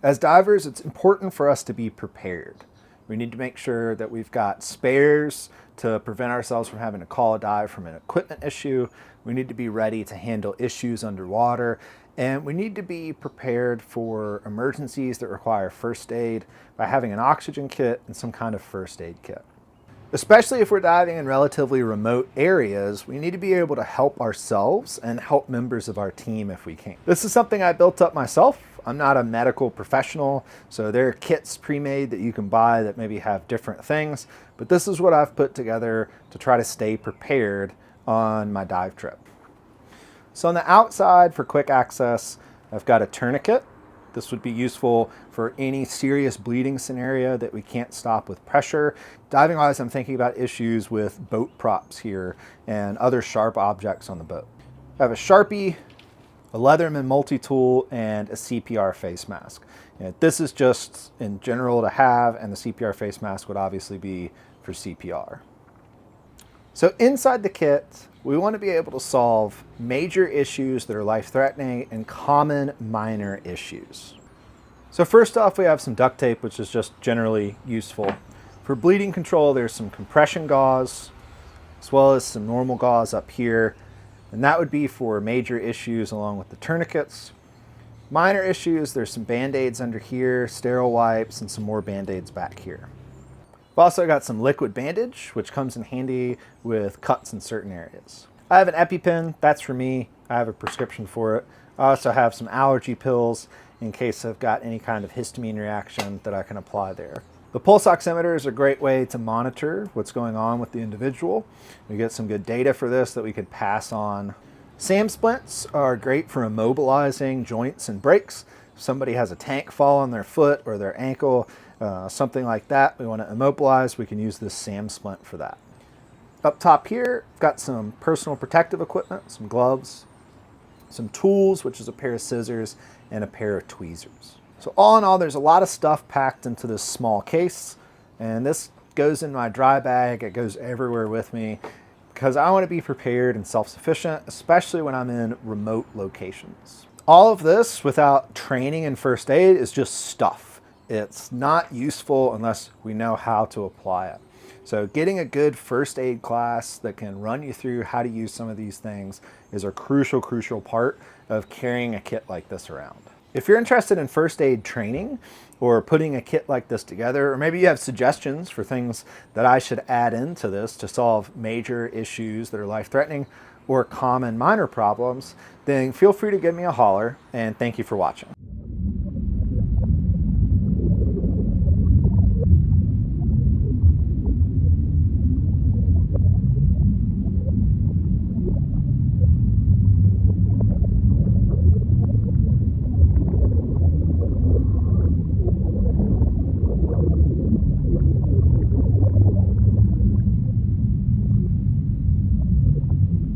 As divers, it's important for us to be prepared. We need to make sure that we've got spares to prevent ourselves from having to call a dive from an equipment issue. We need to be ready to handle issues underwater. And we need to be prepared for emergencies that require first aid by having an oxygen kit and some kind of first aid kit. Especially if we're diving in relatively remote areas, we need to be able to help ourselves and help members of our team if we can. This is something I built up myself. I'm not a medical professional, so there are kits pre-made that you can buy that maybe have different things, but this is what I've put together to try to stay prepared on my dive trip. So on the outside for quick access, I've got a tourniquet. This would be useful for any serious bleeding scenario that we can't stop with pressure. Diving wise, I'm thinking about issues with boat props here and other sharp objects on the boat. I have a Sharpie, a Leatherman multi-tool, and a CPR face mask. This is just in general to have, and the CPR face mask would obviously be for CPR. So inside the kit, we want to be able to solve major issues that are life-threatening and common minor issues. So first off, we have some duct tape, which is just generally useful. For bleeding control, there's some compression gauze, as well as some normal gauze up here. And that would be for major issues along with the tourniquets. Minor issues, there's some Band-Aids under here, sterile wipes, and some more Band-Aids back here. I've also got some liquid bandage, which comes in handy with cuts in certain areas. I have an EpiPen, that's for me. I have a prescription for it. I also have some allergy pills in case I've got any kind of histamine reaction that I can apply there. The pulse oximeter is a great way to monitor what's going on with the individual. We get some good data for this that we could pass on. SAM splints are great for immobilizing joints and breaks. If somebody has a tank fall on their foot or their ankle, something like that, we want to immobilize, we can use this SAM splint for that. Up top here, I've got some personal protective equipment, some gloves, some tools, which is a pair of scissors, and a pair of tweezers. So all in all, there's a lot of stuff packed into this small case, and this goes in my dry bag. It goes everywhere with me because I want to be prepared and self-sufficient, especially when I'm in remote locations. All of this without training in first aid is just stuff. It's not useful unless we know how to apply it. So getting a good first aid class that can run you through how to use some of these things is a crucial part of carrying a kit like this around. If you're interested in first aid training or putting a kit like this together, or maybe you have suggestions for things that I should add into this to solve major issues that are life-threatening or common minor problems, then feel free to give me a holler, and thank you for watching.